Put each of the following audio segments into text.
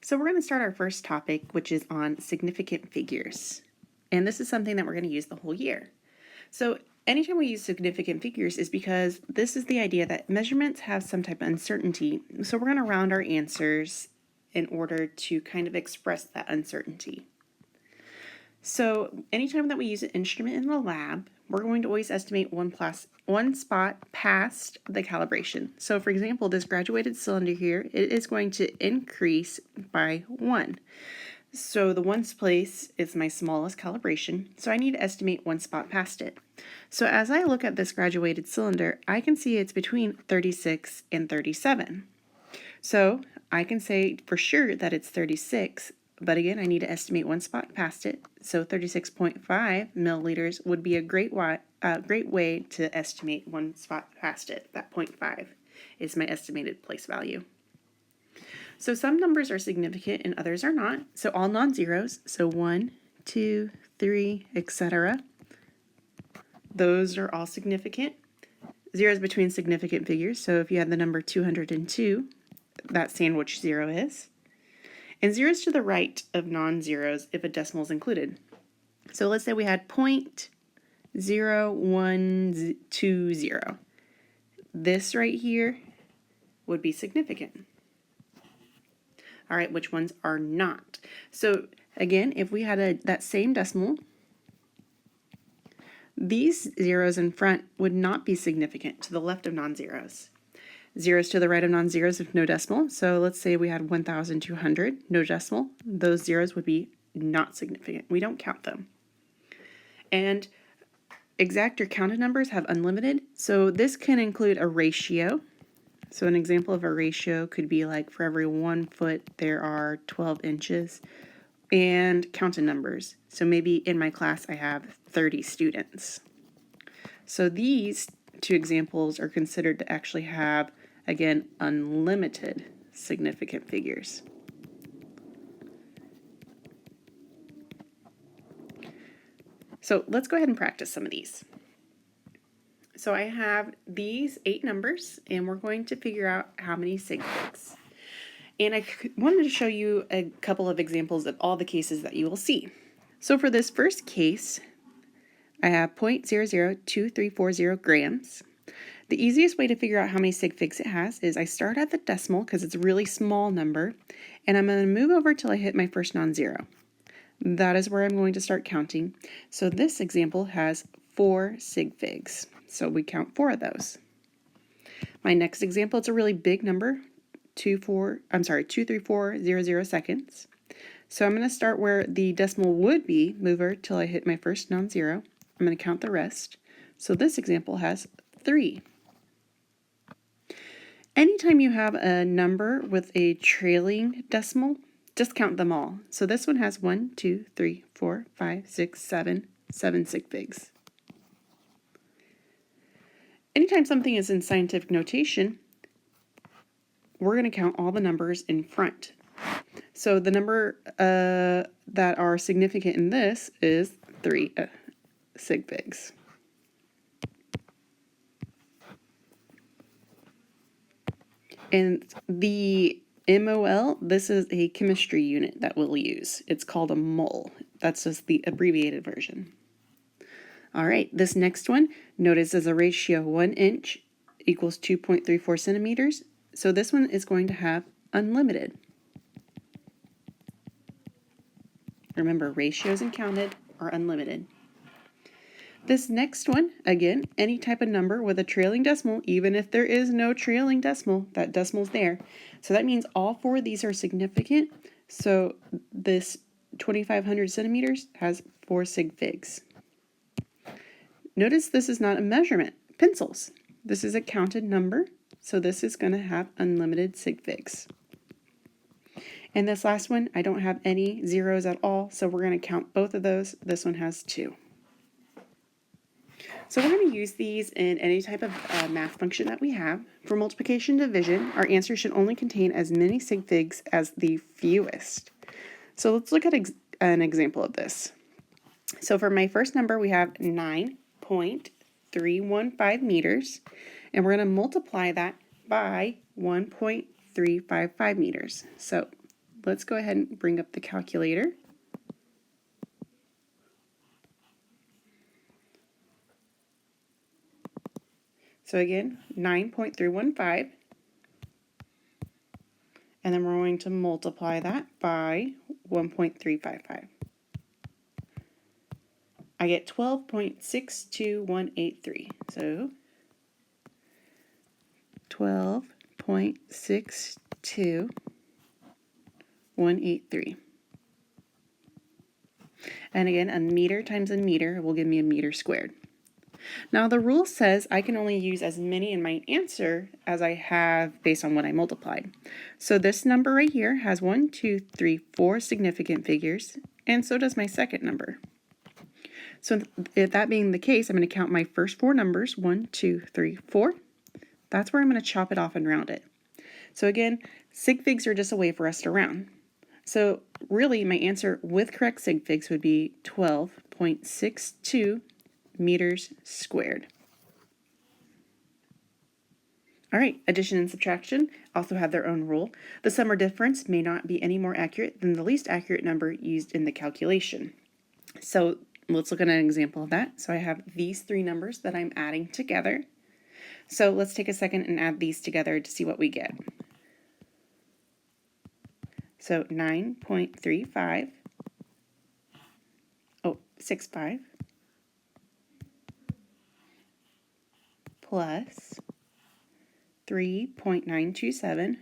So we're going to start our first topic, which is on significant figures. And this is something that we're going to use the whole year. So anytime we use significant figures is because this is the idea that measurements have some type of uncertainty. So we're going to round our answers in order to kind of express that uncertainty. So anytime that we use an instrument in the lab, we're going to always estimate one spot past the calibration. So for example, this graduated cylinder here, it is going to increase by 1. So the ones place is my smallest calibration, so I need to estimate one spot past it. So as I look at this graduated cylinder, I can see it's between 36 and 37. So I can say for sure that it's 36, but again, I need to estimate one spot past it. So 36.5 milliliters would be a great way to estimate one spot past it. That 0.5 is my estimated place value. So some numbers are significant and others are not. So all non-zeros, so 1, 2, 3, etc. Those are all significant. Zeros between significant figures. So if you have the number 202, that sandwich zero is. And zeros to the right of non-zeros if a decimal is included. So let's say we had 0.0120. This right here would be significant. All right, which ones are not? So again, if we had that same decimal, these zeros in front would not be significant to the left of non-zeros. Zeros to the right of non-zeros with no decimal. So let's say we had 1,200, no decimal. Those zeros would be not significant. We don't count them. And exact or counted numbers have unlimited. So this can include a ratio. So an example of a ratio could be like for every 1 foot, there are 12 inches. And counted numbers. So maybe in my class, I have 30 students. So these two examples are considered to actually have, again, unlimited significant figures. So let's go ahead and practice some of these. So I have these 8 numbers, and we're going to figure out how many sig figs. And I wanted to show you a couple of examples of all the cases that you will see. So for this first case, I have 0.002340 grams. The easiest way to figure out how many sig figs it has is I start at the decimal because it's a really small number, and I'm going to move over till I hit my first non-zero. That is where I'm going to start counting. So this example has 4 sig figs. So we count 4 of those. My next example, it's a really big number, 23400 seconds. So I'm going to start where the decimal would be, move over till I hit my first non-zero. I'm going to count the rest. So this example has 3. Anytime you have a number with a trailing decimal, just count them all. So this one has 1, 2, 3, 4, 5, 6, 7 sig figs. Anytime something is in scientific notation, we're going to count all the numbers in front. So the number that are significant in this is 3 sig figs. And the MOL, this is a chemistry unit that we'll use. It's called a mole. That's just the abbreviated version. All right, this next one, notice as a ratio 1 inch equals 2.34 centimeters. So this one is going to have unlimited. Remember, ratios and counted are unlimited. This next one, again, any type of number with a trailing decimal, even if there is no trailing decimal, that decimal's there. So that means all 4 of these are significant. So this 2,500 centimeters has 4 sig figs. Notice this is not a measurement, pencils. This is a counted number, so this is going to have unlimited sig figs. And this last one, I don't have any zeros at all, so we're going to count both of those. This one has 2. So we're going to use these in any type of math function that we have. For multiplication and division, our answer should only contain as many sig figs as the fewest. So let's look at an example of this. So for my first number, we have 9.315 meters, and we're going to multiply that by 1.355 meters. So let's go ahead and bring up the calculator. So again, 9.315, and then we're going to multiply that by 1.355. I get 12.62183. So 12.62183. And again, a meter times a meter will give me a meter squared. Now the rule says I can only use as many in my answer as I have based on what I multiplied. So this number right here has 1, 2, 3, 4 significant figures, and so does my second number. So if that being the case, I'm going to count my first 4 numbers, 1, 2, 3, 4. That's where I'm going to chop it off and round it. So again, sig figs are just a way for us to round. So really my answer with correct sig figs would be 12.62 meters squared. All right, addition and subtraction also have their own rule. The sum or difference may not be any more accurate than the least accurate number used in the calculation. So let's look at an example of that. So I have these 3 numbers that I'm adding together. So let's take a second and add these together to see what we get. So 9.35, 65 plus 3.927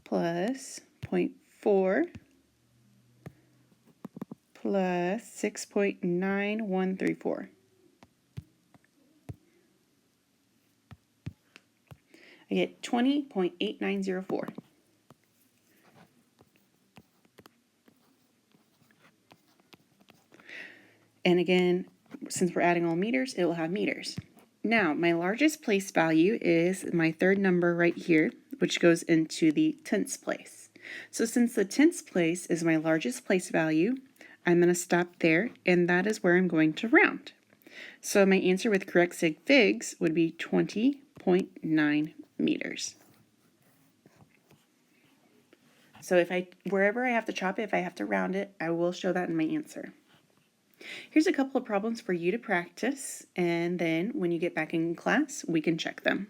plus 0.4 plus 6.9134. I get 20.8904. And again, since we're adding all meters, it will have meters. Now, my largest place value is my third number right here, which goes into the tenths place. So since the tenths place is my largest place value, I'm going to stop there, and that is where I'm going to round. So my answer with correct sig figs would be 20.9 meters. So wherever I have to chop it, if I have to round it, I will show that in my answer. Here's a couple of problems for you to practice, and then when you get back in class, we can check them.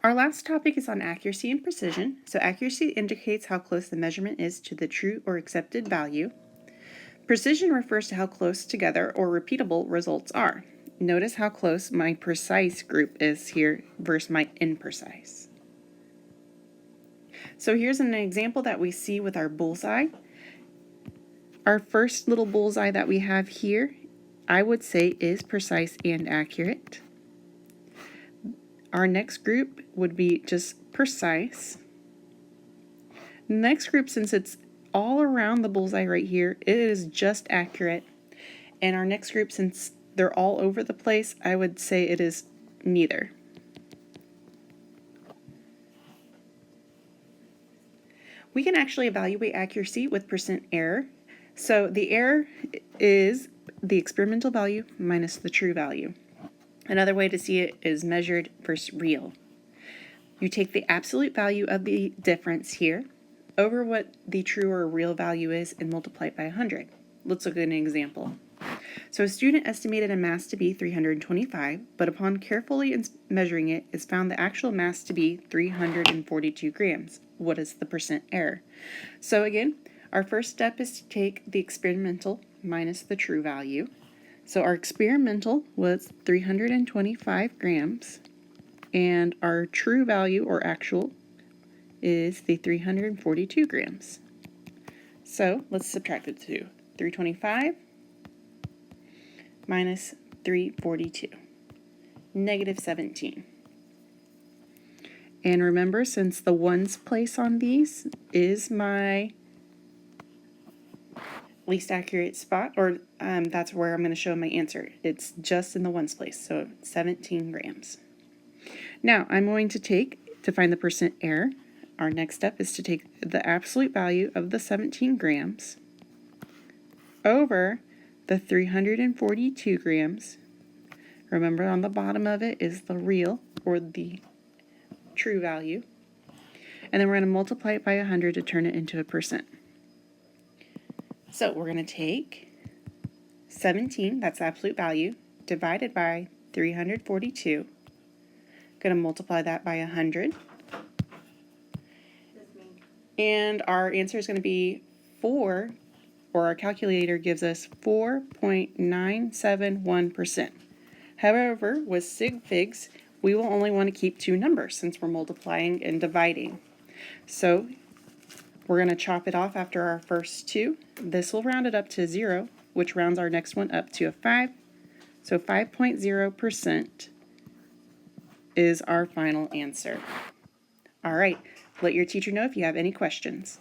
Our last topic is on accuracy and precision. So accuracy indicates how close the measurement is to the true or accepted value. Precision refers to how close together or repeatable results are. Notice how close my precise group is here versus my imprecise. So here's an example that we see with our bullseye. Our first little bullseye that we have here, I would say is precise and accurate. Our next group would be just precise. The next group, since it's all around the bullseye right here, it is just accurate. And our next group, since they're all over the place, I would say it is neither. We can actually evaluate accuracy with percent error. So the error is the experimental value minus the true value. Another way to see it is measured versus real. You take the absolute value of the difference here over what the true or real value is and multiply it by 100. Let's look at an example. So a student estimated a mass to be 325, but upon carefully measuring it, is found the actual mass to be 342 grams. What is the percent error? So again, our first step is to take the experimental minus the true value. So our experimental was 325 grams, and our true value or actual is the 342 grams. So let's subtract the two. 325 minus 342, negative 17. And remember, since the ones place on these is my least accurate spot, or that's where I'm going to show my answer. It's just in the ones place, so 17 grams. Now I'm going to find the percent error, our next step is to take the absolute value of the 17 grams over the 342 grams. Remember, on the bottom of it is the real or the true value. And then we're going to multiply it by 100 to turn it into a percent. So we're going to take 17, that's the absolute value, divided by 342. Going to multiply that by 100. And our answer is going to be 4, or our calculator gives us 4.971%. However, with Sig Figs, we will only want to keep two numbers since we're multiplying and dividing. So we're going to chop it off after our first two. This will round it up to 0, which rounds our next one up to a 5. So 5.0% is our final answer. All right, let your teacher know if you have any questions.